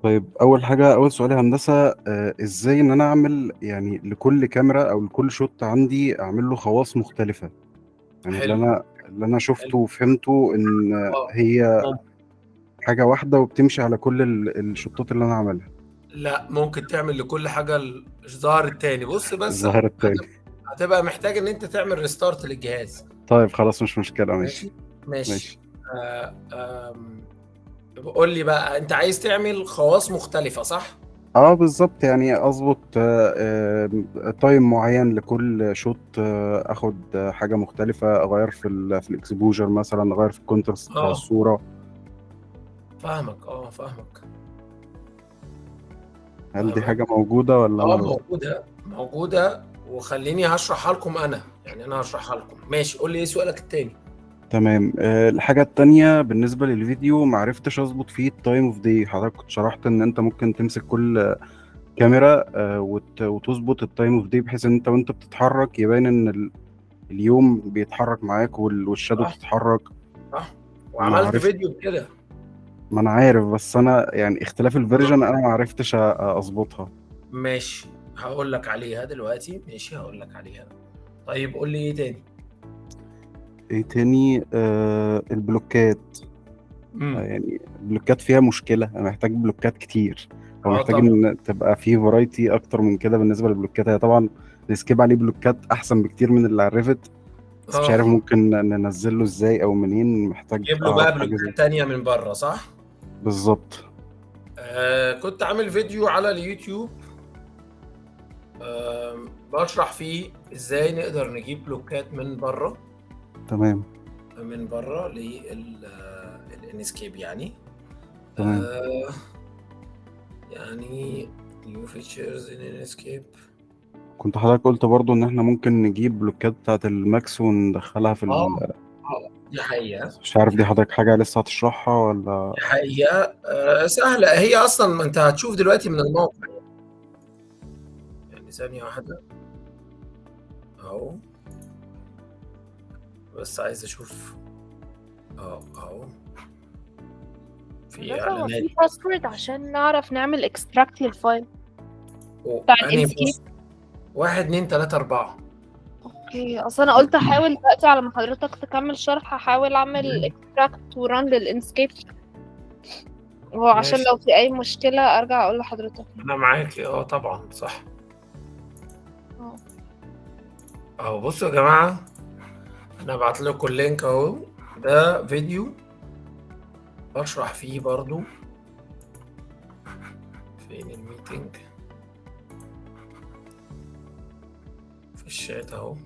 طيب أول سؤال يا هندسة، إزاي إن أنا أعمل يعني لكل كاميرا أو لكل شوت عندي أعمل له خواص مختلفة؟ يعني اللي حلو، أنا اللي أنا حلو. شفته وفهمته إن هي ممكن. حاجة واحدة وبتمشي على كل الشوتات اللي أنا عاملها. لأ، ممكن تعمل لكل حاجة الظهر التاني. بُص بس الظاهر التاني. هتبقى محتاج إن أنت تعمل restart للجهاز. طيب خلاص مش مشكلة، ماشي؟ ماشي. ماشي. ماشي. قُل لي بقى أنت عايز تعمل خواص مختلفة صح؟ اه بالظبط، يعني اظبط تايم معين لكل شوت، اخد حاجه مختلفه، اغير في الاكسبوجر مثلا، اغير في الكونتراست بتاع آه، الصوره. فاهمك، فاهمك، هل دي حاجه فاهمك. موجوده ولا انا بس؟ موجودة، موجودة وخلّيني هاشرحها لكم أنا، يعني أنا هاشرحها لكم. ماشي، قُل لي إيه سؤالك التاني؟ تمام. الحاجه التانية بالنسبه للفيديو معرفتش اظبط فيه التايم اوف داي. حضرتك كنت شرحت ان انت ممكن تمسك كل كاميرا وتظبط التايم اوف داي، بحيث ان انت وانت بتتحرك يبان ان اليوم بيتحرك معاك والشادو صح، بتتحرك. صح. ما وعملت عرفت فيديو بكده. ما انا عارف، بس انا يعني اختلاف الفيرجن بالضبط. انا ما عرفتش اظبطها. ماشي، هاقول لك عليها دلوقتي. ماشي، هاقول لك عليها. طيب قُل لي إيه تاني؟ ايه تاني؟ البلوكات. إمم. يعني البلوكات فيها مشكلة، انا محتاج بلوكات كتير، او محتاج طبعًا. ان تبقى في فرايتي اكتر من كده بالنسبة للبلوكات. هي طبعا السكيب عليه بلوكات احسن بكتير من اللي على الريفت، بس مش آه. عارف ممكن ننزله ازاي او منين. محتاج تجيب له اعرف بقى حاجة زي بلوكات تانية من برّه صح؟ بالظبط. كنت عامل فيديو على اليوتيوب باشرح فيه إزاي نقدر نجيب بلوكات من برّه، تمام. الإنسكيب يعني. تمام. آآ يعني new features in Inkscape. كنت حضرتك قلت برضو ان احنا ممكن نجيب بلوكات بتاعت الماكس وندخلها في دي حقيقة، مش عارف دي دي حقيقة، حضرتك حاجة لسه هتشرحها ولا؟ دي حقيقة. سهلة، هي أصلًا ما أنت هتشوف دلوقتي من الموقع. يعني ثانية واحدة أهو، بس عايز أشوف. أهو في هندسة هو إعلانات. في باسورد عشان نعرف نعمل extract للفايل بتاع أنهي الانسكيب؟ 1، 2، 3، 4. اوكي، اصل انا قلت احاول دلوقتي على ما حضرتك تكمل شرح احاول اعمل extract وران للانسكيب، وهو عشان ماشي، لو في اي مشكلة ارجع اقول لحضرتك. أنا معاكِ طبعًا صح. اه أهو بُصّوا يا جماعة، أنا هابعت لكم اللينك أهو. ده فيديو باشرح فيه برضه. فين الmeeting؟ في الchat أهو.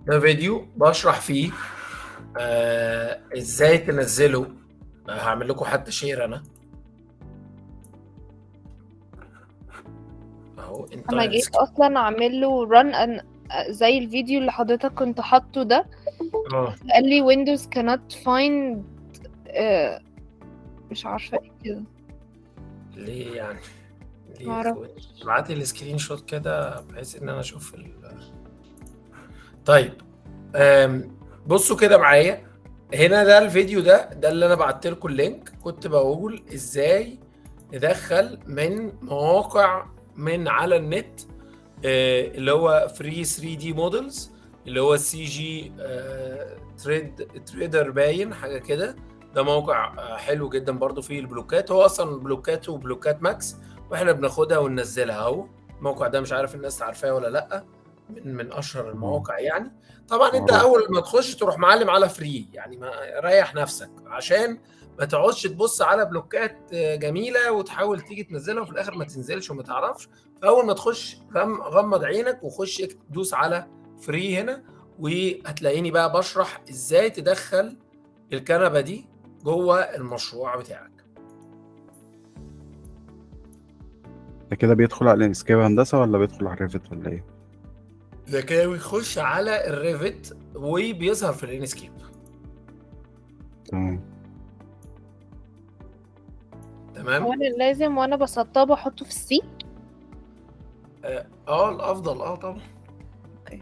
ده فيديو باشرح فيه إزاي تنزّلوا. هاعمل لكم حتى share أنا. أهو انا entire جيت screen. اصلا اعمل له run زي الفيديو اللي حضرتك كنت حاطه ده، آه. قال لي Windows cannot find مش عارفة ايه كده. ليه يعني؟ ليه معرفش. ابعتي لي screen shot كده بحيث إن أنا أشوف طيب. بُصّوا كده معايا. هنا ده الفيديو ده اللي أنا بعت لكم اللينك. كنت باقول إزاي ندخّل من مواقع من على النت، اللي هو free 3D models، اللي هو CG trader باين حاجة كده. ده موقع حلو جدًا برضه فيه البلوكات. هو أصلًا بلوكاته بلوكات ماكس، وإحنا بناخدها وننزّلها أهو. الموقع ده مش عارف الناس عارفاه والّا لأ، من أشهر المواقع يعني. طبعًا أنت معروف. أول ما تخش تروح معلّم على free، يعني ما ريّح نفسك عشان ما تقعدش تبُص على بلوكات جميلة وتحاول تيجي تنزّلها وفي الآخر ما تنزلش وما تعرفش. فأول ما تخش غمّض عينك وخش دوس على free هنا، وهتلاقيني بقى باشرح إزاي تدخّل الكنبة دي جوّه المشروع بتاعك. ده كده بيدخل على الانسكيب هندسة ولا بيدخل على الريفت ولا ايه؟ ده كده بيخش على الrevit وبيظهر في الإنسكيب. تمام. تمام؟ هو انا لازم وانا بسطبه احطه في السي؟ الأفضل طبعًا. اوكي.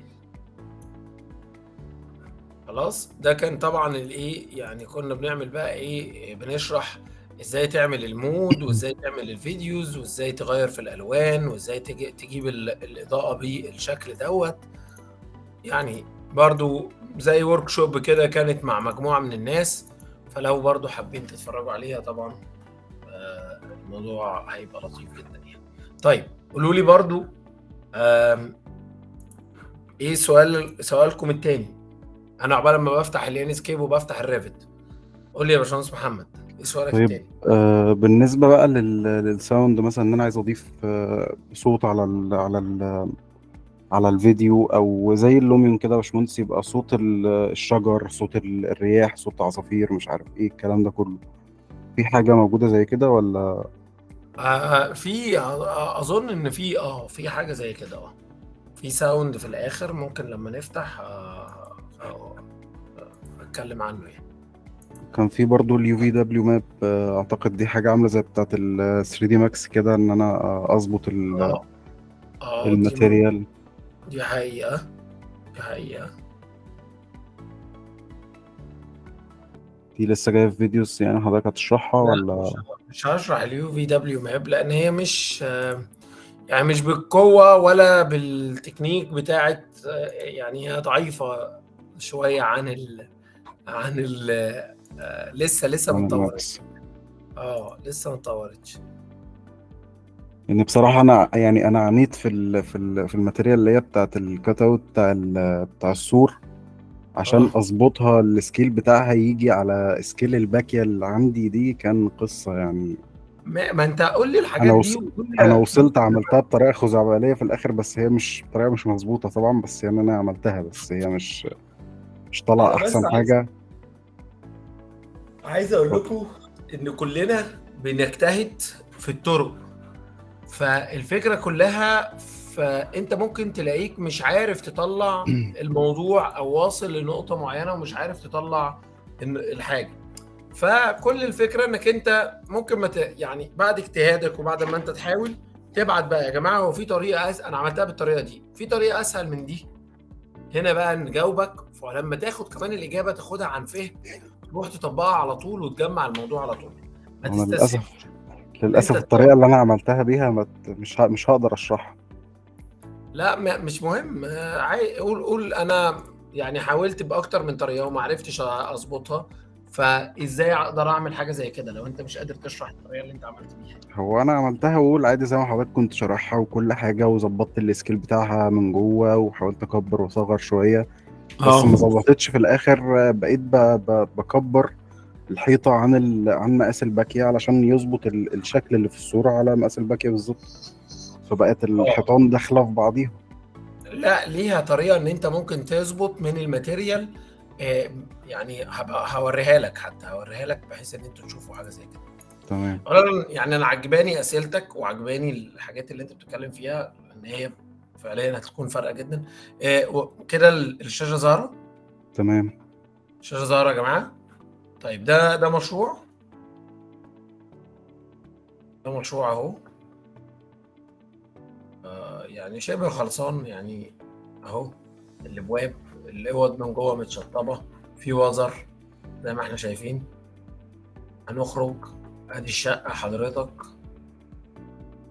خلاص، ده كان طبعًا الإيه، يعني كنا بنعمل بقى إيه، بنشرح ازاي تعمل المود، وازاي تعمل الفيديوز، وازاي تغير في الالوان، وازاي تجيب الاضاءه بالشكل دوت. يعني برضو زي ورك شوب كده كانت مع مجموعه من الناس، فلو برضو حابين تتفرجوا عليها طبعا الموضوع هيبقى لطيف جدا يعني. طيب قولوا لي برضو ايه سؤالكم التاني. انا عقبال ما بفتح الانسكيب وبفتح الريفت. قول لي يا باشمهندس محمد، ايه سؤالك طيب التاني؟ بالنسبة بقى للساوند مثلا، ان انا عايز اضيف صوت على الفيديو، او زي اللوميون كده يا باشمهندس، يبقى صوت الشجر، صوت الرياح، صوت عصافير، مش عارف ايه الكلام ده كله. في حاجة موجودة زي كده ولا؟ في اظن ان في حاجه زي كده، في ساوند في الاخر ممكن لما نفتح اتكلم عنه يعني. كان في برضو اليو في دبليو ماب، اعتقد دي حاجة عاملة زي بتاعة ال 3 دي ماكس كده، ان انا اظبط اه اه الماتيريال. دي حقيقه، دي حقيقه. دي لسه جاية في فيديوز يعني، حضرتك هتشرحها لا ولا؟ مش هشرح اليو في دبليو ماب، لان هي مش يعني مش بالقوه ولا بالتكنيك بتاعت يعني هي ضعيفه شويه عن ال لسه ما عن اتطورتش. الماكس. لسه ما اتطورتش. يعني بصراحة أنا يعني أنا عانيت في الماتيريال اللي هي بتاعت الكات أوت بتاع السور، عشان اه أظبطها السكيل بتاعها يجي على سكيل الباكية اللي عندي. دي كان قصة يعني. ما انت قول لي أنا الحاجات دي وص... وقول أنا لي وصلت عملتها بطريقة خزعبلية في الآخر، بس هي مش بطريقة مش مظبوطة طبعا، بس يعني أنا عملتها، بس هي مش طالعة انا بس أحسن حاجة. عايز اقول لكم ان كلنا بنجتهد في الطرق، فالفكره كلها، فانت ممكن تلاقيك مش عارف تطلع الموضوع او واصل لنقطه معينه ومش عارف تطلع الحاجه. فكل الفكره انك انت ممكن يعني بعد اجتهادك وبعد ما انت تحاول تبعت بقى يا جماعه هو في طريقه انا عملتها بالطريقه دي، في طريقه اسهل من دي. هنا بقى نجاوبك، فلما تاخد كمان الاجابه تاخدها عن فهم، تروح تطبقها على طول وتجمع الموضوع على طول. ما أنا تستسهلش ان انت للأسف الطريقة اللي أنا عملتها بيها مش هقدر أشرحها. لا مش مهم. قول انا يعني حاولت باكتر من طريقه وما عرفتش اظبطها، فازاي اقدر اعمل حاجه زي كده لو انت مش قادر تشرح الطريقه اللي انت عملت بيها؟ هو انا عملتها وقول عادي زي ما حضرتك كنت شارحها وكل حاجه، وظبطت السكيل بتاعها من جوه، وحاولت اكبر واصغر شويه، بس ما اه ظبطتش في الاخر. بقيت بكبر الحيطه عن مقاس الباكيه، علشان يظبط الشكل اللي في الصوره على مقاس الباكيه بالظبط، فبقت اه الحيطان داخله في بعضيها. لا ليها طريقه ان انت ممكن تظبط من الماتيريال. يعني هوريها لك، حتى هوريها لك بحيث ان انتوا تشوفوا حاجه زي كده. تمام. اولا يعني انا عجباني اسئلتك وعجباني الحاجات اللي انت بتتكلم فيها، ان هي فعليا هتكون فارقه جدا. كده الشاشه ظاهره. تمام. الشاشه ظاهره يا جماعه. طيب ده مشروع، ده مشروع اهو. يعني شبه خلصان يعني اهو. الابواب، الاوض من جوه متشطبه، في وزر زي ما احنا شايفين. هنخرج، ادي الشقه حضرتك.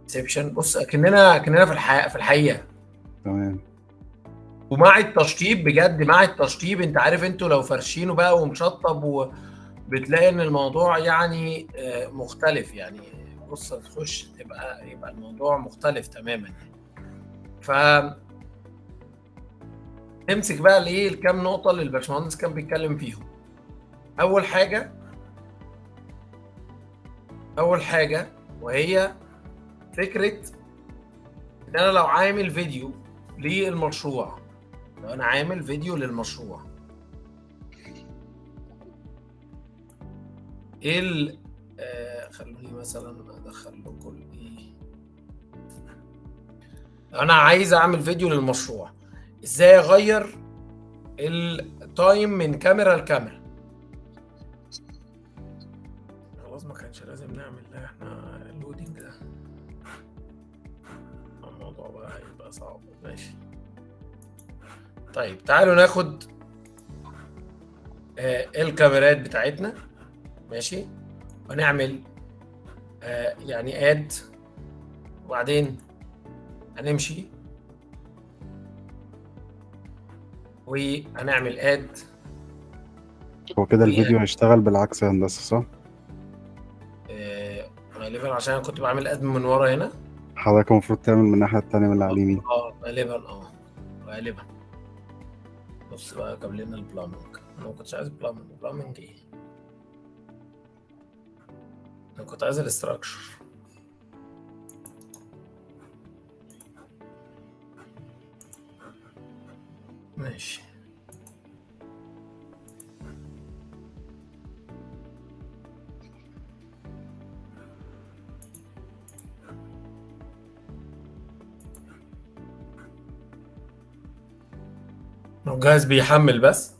ريسبشن، بص اكننا في الحقيقه. تمام. ومع التشطيب بجد، مع التشطيب انت عارف انتوا لو فرشينه بقى ومشطب وبتلاقي ان الموضوع يعني مختلف يعني. بص تخش يبقى الموضوع مختلف تماما. ف تمسك بقى الايه الكام نقطه اللي الباشمهندس كان بيتكلم فيهم. اول حاجه وهي فكره ان انا لو عامل فيديو للمشروع، لو انا عامل فيديو للمشروع، ايه خلوني مثلا ادخل لكم ايه. لو انا عايز اعمل فيديو للمشروع، ازاي اغير التايم من كاميرا لكاميرا؟ خلاص ما كانش لازم نعمل ده، احنا اللودينج ده الموضوع بقى هيبقى صعب. ماشي طيب تعالوا ناخد الكاميرات بتاعتنا. ماشي ونعمل يعني اد، وبعدين هنمشي وهنعمل اد. هو كده الفيديو هيشتغل بالعكس يا هندسة صح؟ غالبا عشان انا كنت بعمل اد من ورا هنا. حضرتك المفروض تعمل من الناحية التانية من اللي على اليمين. غالبا. بص بقى جاب لنا البلامنج. انا ما كنتش عايز بلامنج ايه؟ انا كنت عايز الاستراكشر. ماشي. الجهاز بيحمل بس.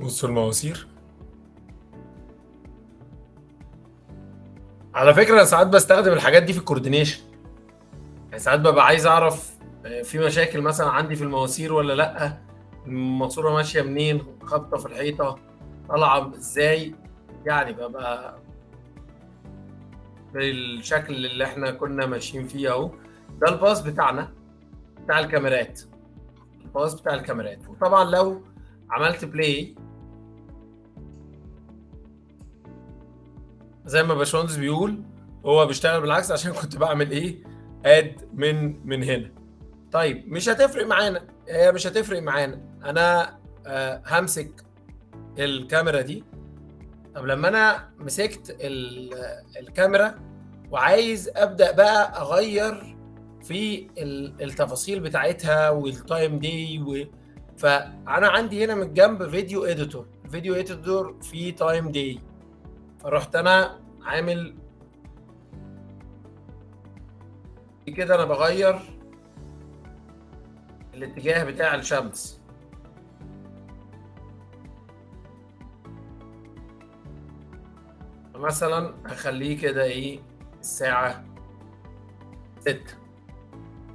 بصوا المواسير. على فكرة أنا ساعات بستخدم الحاجات دي في الكوردينيشن. يعني ساعات ببقى عايز أعرف في مشاكل مثلا عندي في المواسير ولا لأ، الماسورة ماشية منين، خابطة في الحيطة، طالعة إزاي. يعني ببقى بالشكل اللي احنا كنا ماشيين فيه اهو. ده الباص بتاعنا بتاع الكاميرات. الباص بتاع الكاميرات. وطبعا لو عملت بلاي زي ما باشمهندس بيقول هو بيشتغل بالعكس، عشان كنت بعمل ايه؟ اد من هنا. طيب مش هتفرق معانا، مش هتفرق معانا. انا همسك الكاميرا دي. طب لما انا مسكت الكاميرا وعايز ابدا بقى اغير في التفاصيل بتاعتها والتايم دي فانا عندي هنا من الجنب فيديو اديتور. الفيديو اديتور فيه تايم دي، فرحت انا عامل كده. انا بغير الاتجاه بتاع الشمس. مثلا هخليه كده ايه، الساعة 6.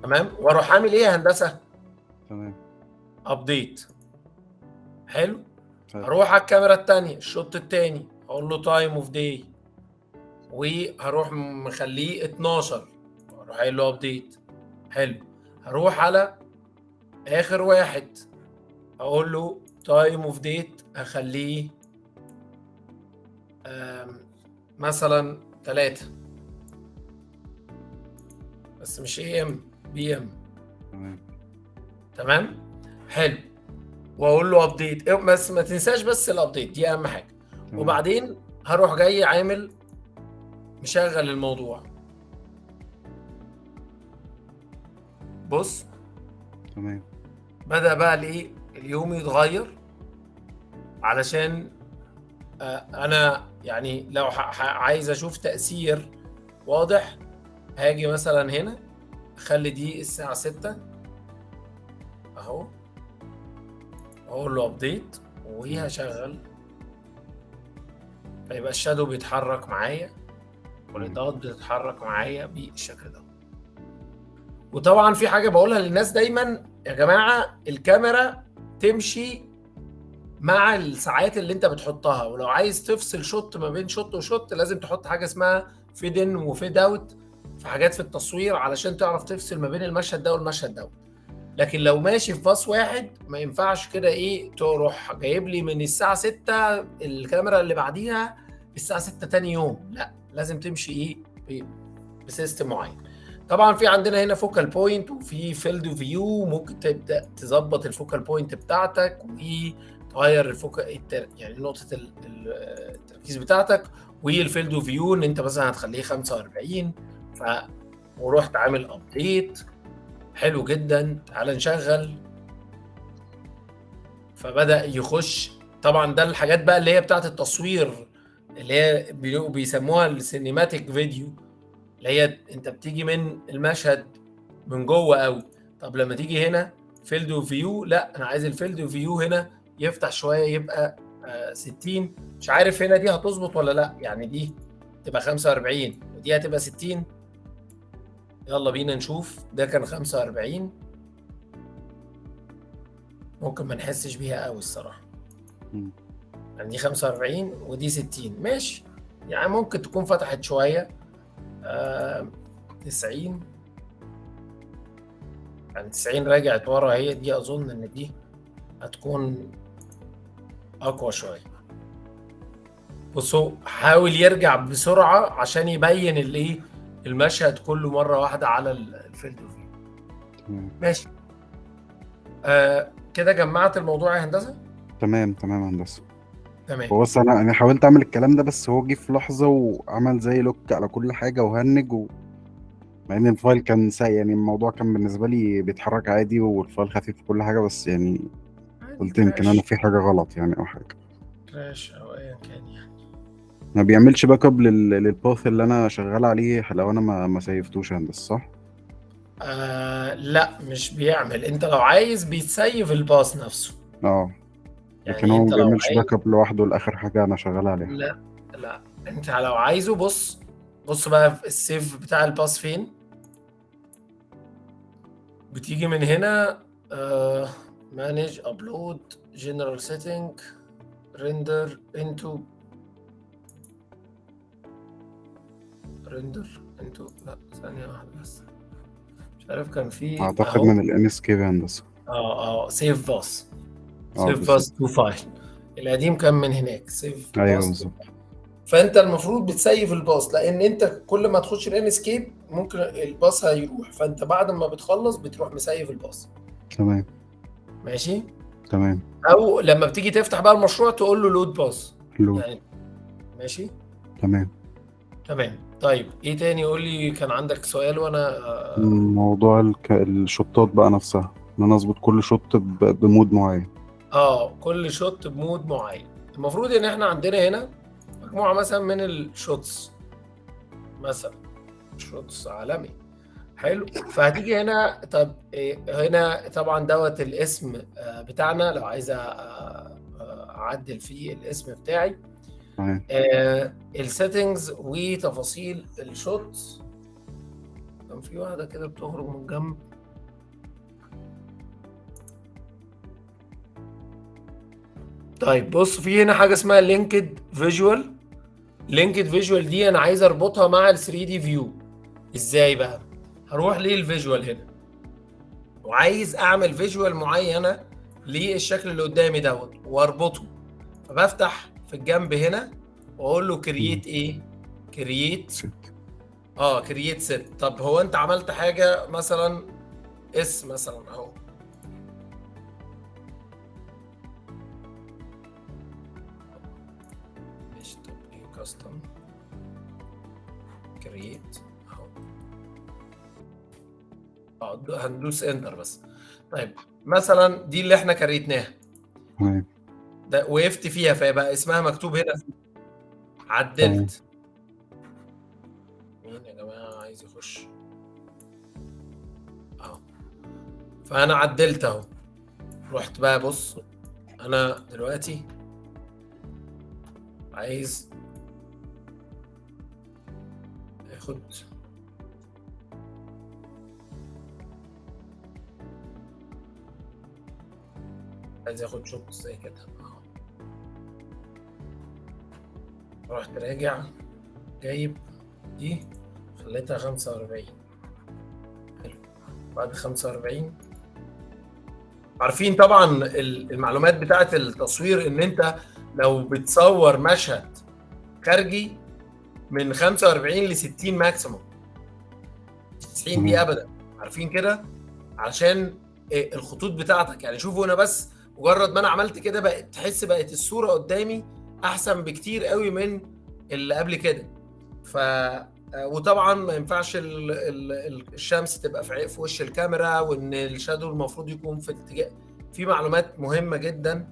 تمام. واروح عامل ايه يا هندسة؟ تمام. ابديت. حلو. طيب. هروح على الكاميرا التانية، الشوط التاني، اقول له تايم اوف داي، وهروح مخليه 12، واروح قايل له ابديت. حلو. هروح على اخر واحد، اقول له تايم اوف ديت، اخليه مثلا 3، بس مش اي ام، بي ام. تمام. تمام. حلو. واقول له ابديت، بس ما تنساش بس الابديت دي اهم حاجه. تمام. وبعدين هروح جاي عامل مشغل الموضوع. بص تمام. بدأ بقى الايه، اليوم يتغير. علشان انا يعني لو عايز اشوف تأثير واضح، هاجي مثلا هنا اخلي دي الساعة 6 اهو، اقول له ابديت وهشغل. فيبقى الشادو بيتحرك معايا والاضاءات بتتحرك معايا بالشكل ده. وطبعا في حاجة بقولها للناس دايما، يا جماعة الكاميرا تمشي مع الساعات اللي انت بتحطها. ولو عايز تفصل شوت ما بين شوت وشوت، لازم تحط حاجة اسمها فيد ان وفيد اوت في حاجات في التصوير، علشان تعرف تفصل ما بين المشهد ده والمشهد ده. لكن لو ماشي في باص واحد ما ينفعش كده ايه، تروح جايب لي من الساعة 6 الكاميرا اللي بعديها الساعة 6 تاني يوم. لا، لازم تمشي ايه بسيستم معين. طبعا في عندنا هنا فوكال بوينت وفي فيلد فيو، ممكن تبدا تظبط الفوكال بوينت بتاعتك وتغير يعني نقطه التركيز بتاعتك. والفيلد فيو ان انت مثلا هتخليه 45. ورحت عامل ابديت. حلو جدا. تعال نشغل. فبدا يخش. طبعا ده الحاجات بقى اللي هي بتاعت التصوير، اللي هي بيسموها السينيماتيك فيديو، اللي هي انت بتيجي من المشهد من جوه قوي. طب لما تيجي هنا فيلد فيو، لا انا عايز الفيلد فيو هنا يفتح شويه، يبقى 60. مش عارف هنا دي هتظبط ولا لا، يعني دي تبقى 45 ودي هتبقى 60. يلا بينا نشوف. ده كان 45 ممكن ما نحسش بيها قوي الصراحه. مم. يعني دي 45 ودي 60 ماشي، يعني ممكن تكون فتحت شويه. 90، يعني 90 رجعت ورا، هي دي اظن ان دي هتكون اقوى شويه. بصوا حاول يرجع بسرعه عشان يبين الايه المشهد كله مره واحده على الفيلد اوف فيو. تمام ماشي. كده جمعت الموضوع يا هندسه. تمام تمام يا هندسة. تمام. هو بس انا حاولت اعمل الكلام ده، بس هو جه في لحظة وعمل زي لوك على كل حاجة وهنج مع ان الفايل كان يعني الموضوع كان بالنسبة لي بيتحرك عادي والفايل خفيف وكل حاجة، بس يعني عادي، قلت يمكن انا كراش في حاجة غلط يعني او حاجة. كراش او ايا كان يعني. ما بيعملش باك اب للباث اللي انا شغال عليه لو انا ما سيفتوش يا هندسة، صح؟ لا مش بيعمل، انت لو عايز بيتسيف الباص نفسه. اه، لكن يعني هو انت ما لو بيعملش عايز، باك اب لوحده لاخر حاجة انا شغال عليها. لا لا، انت لو عايزه بص، بص بقى في السيف بتاع الباص فين. بتيجي من هنا مانج ابلود جنرال سيتنج ريندر انتو لا ثانية واحدة بس، مش عارف كان في اعتقد اهو. من الانسكيب يا هندسة. سيف باص، اه سيف باص بالظبط. تو فايل. القديم كان من هناك سيف ايوه باص. بالظبط. فانت المفروض بتسيف الباص، لان انت كل ما تخش الان اسكيب ممكن الباص هيروح، فانت بعد ما بتخلص بتروح مسيف الباص. تمام ماشي. تمام. او لما بتيجي تفتح بقى المشروع تقول له لود باص حلو. يعني. ماشي. تمام. تمام. طيب ايه تاني؟ قول لي كان عندك سؤال وانا موضوع الشوطات بقى نفسها، ان انا اظبط كل شوط بمود معين. كل شوت بمود معين. المفروض ان احنا عندنا هنا مجموعة مثلا من الشوتس، مثلا شوتس عالمي. حلو. فهتيجي هنا، طب هنا طبعا دوت الاسم بتاعنا، لو عايز اعدل فيه الاسم بتاعي. تمام. السيتنجز وتفاصيل الشوت. كان في واحدة كده بتخرج من جنب. طيب بص، في هنا حاجة اسمها لينكد فيجوال. لينكد فيجوال دي انا عايز اربطها مع ال 3 دي فيو. ازاي بقى؟ هروح للفيجوال هنا وعايز اعمل فيجوال معينه للشكل اللي قدامي دوت واربطه. فبفتح في الجنب هنا واقول له كرييت ايه؟ كرييت كرييت سيت. طب هو انت عملت حاجه مثلا مثلا اهو. ماشي. طب ايه كاستم كرييت اهو. هندوس انتر بس. طيب مثلا دي اللي احنا كريتناها، تمام. ده وقفت فيها فيبقى اسمها مكتوب هنا. تمام. عدلت. مين يا جماعه عايز يخش اهو؟ فانا عدلت اهو. رحت بقى بص، انا دلوقتي عايز اخد شوت زي كده اهو. رحت راجع جايب دي خليتها 45. حلو. بعد 45 عارفين طبعا المعلومات بتاعت التصوير، ان انت لو بتصور مشهد خارجي من 45 ل 60 ماكسيموم، 90 دي ابدا. عارفين كده؟ عشان الخطوط بتاعتك يعني. شوفوا انا بس مجرد ما انا عملت كده بقت تحس بقت الصوره قدامي احسن بكتير قوي من اللي قبل كده. وطبعا ما ينفعش الشمس تبقى في وش الكاميرا، وان الشادو المفروض يكون في اتجاه. في معلومات مهمه جدا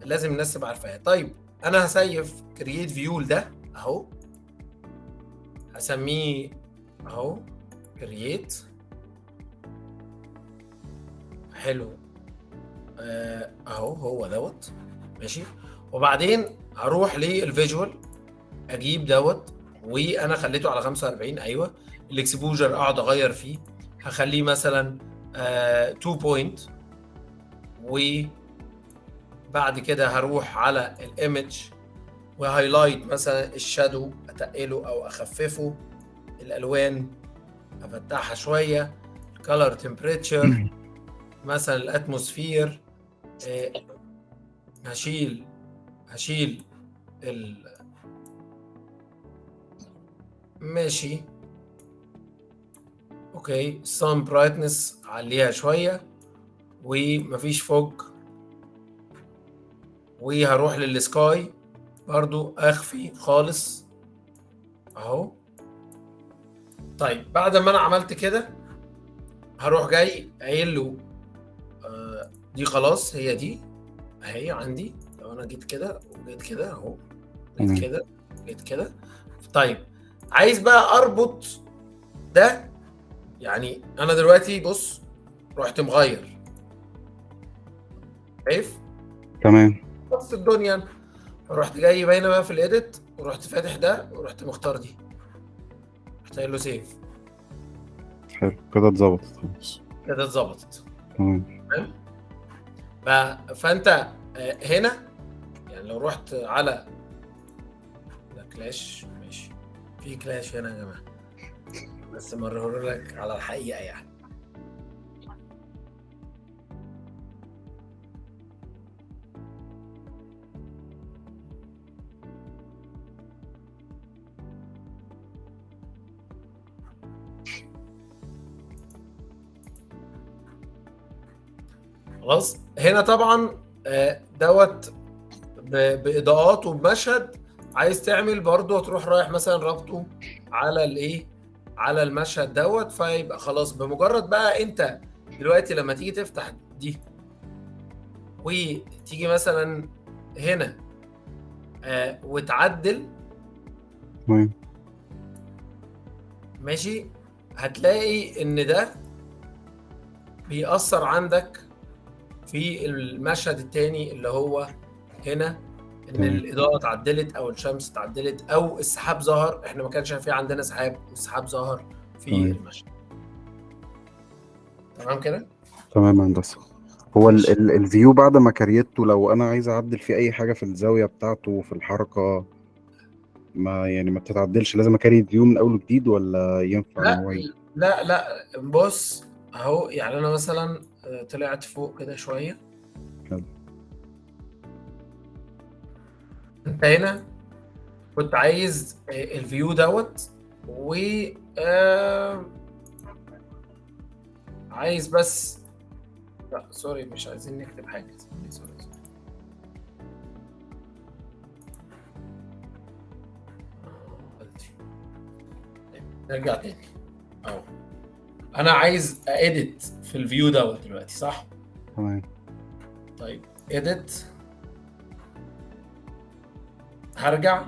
لازم الناس تبقى عارفاها. طيب انا هسيف كرييت فيو ده اهو، هسميه اهو كرييت. حلو. اهو هو دوت. ماشي. وبعدين هروح للفيجوال اجيب دوت، وانا خليته على 45. ايوه. الاكسبوجر اقعد اغير فيه، هخليه مثلا 2 بوينت، و بعد كده هروح على الايمج وهايلايت مثلا الشادو، اتقله او اخففه، الالوان افتحها شويه، الكالر تمبريتشر مثلا الاتموسفير، هشيل ماشي اوكي. السان برايتنس عليها شويه ومفيش فوج، وهروح للسكاي برضو اخفي خالص اهو. طيب بعد ما انا عملت كده هروح جاي قايل له دي خلاص هي دي اهي عندي. لو انا جيت كده وجيت كده اهو، جيت كده جيت كده. طيب عايز بقى اربط ده، يعني انا دلوقتي بص رحت مغير، شايف تمام. بص الدنيا أنا. رحت جاي باينه بقى في الايديت ورحت فاتح ده ورحت مختار دي، رحت قايل له سيف. حلو كده اتظبطت خلاص. كده اتظبطت. تمام. فانت هنا يعني لو رحت على كلاش، ماشي في كلاش هنا يا جماعه، بس مرره لك على الحقيقه يعني. خلاص هنا طبعا دوت باضاءات وبمشهد، عايز تعمل برضو تروح رايح مثلا رابطه على الايه، على المشهد دوت، فيبقى خلاص بمجرد بقى انت دلوقتي لما تيجي تفتح دي وتيجي مثلا هنا وتعدل تمام. ماشي، هتلاقي ان ده بيأثر عندك في المشهد التاني اللي هو هنا، ان تمام. الاضاءه اتعدلت او الشمس اتعدلت او السحاب ظهر. احنا ما كانش في عندنا سحاب والسحاب ظهر في تمام. المشهد. تمام كده. تمام يا هندسة. هو ماشي. الفيو بعد ما كريته لو انا عايز اعدل فيه اي حاجة في الزاوية بتاعته في الحركة، ما بتتعدلش؟ لازم اكري الفيو من اول وجديد ولا ينفع ان لا هو لا بص اهو، يعني انا مثلا طلعت فوق كده شويه. حلو. انت هنا كنت عايز الفيو دوت و عايز بس، لا سوري مش عايزين نكتب حاجه، سوري. نرجع تاني اهو. انا عايز اديت في الفيو دوت دلوقتي صح؟ تمام. طيب اديت، هرجع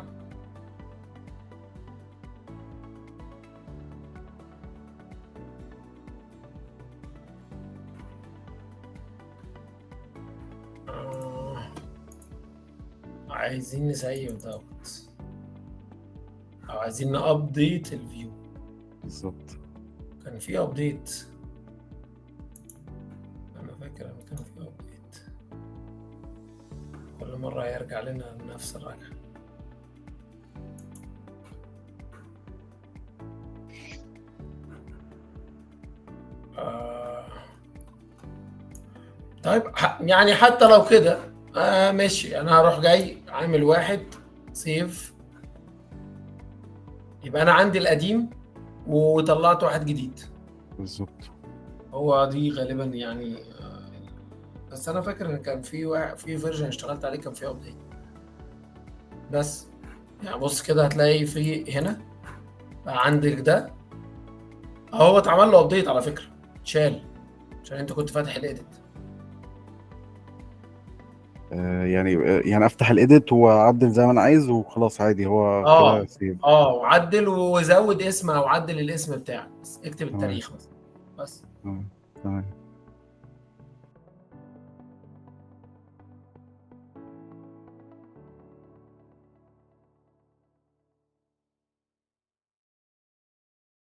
عايزين نسيب دوت او عايزين نابديت الفيو. بالظبط. كان في ابديت، انا فاكر ان كان في ابديت، كل مره هيرجع لنا نفس الرجعه. طيب يعني حتى لو كده ماشي، انا هروح جاي عامل واحد سيف، يبقى انا عندي القديم وطلعت واحد جديد. بالظبط. هو دي غالبا يعني بس انا فاكر ان كان في واحد في فيرجن اشتغلت عليه كان فيه ابديت. بس يعني بص كده هتلاقي في هنا بقى عندك ده هو اتعمل له ابديت على فكره، اتشال عشان انت كنت فاتح الايديت. يعني افتح الايديت واعدل زي ما انا عايز وخلاص عادي هو كده سيف. وعدل وزود اسمه او عدل الاسم بتاعك، بس اكتب تمام. التاريخ بس. تمام.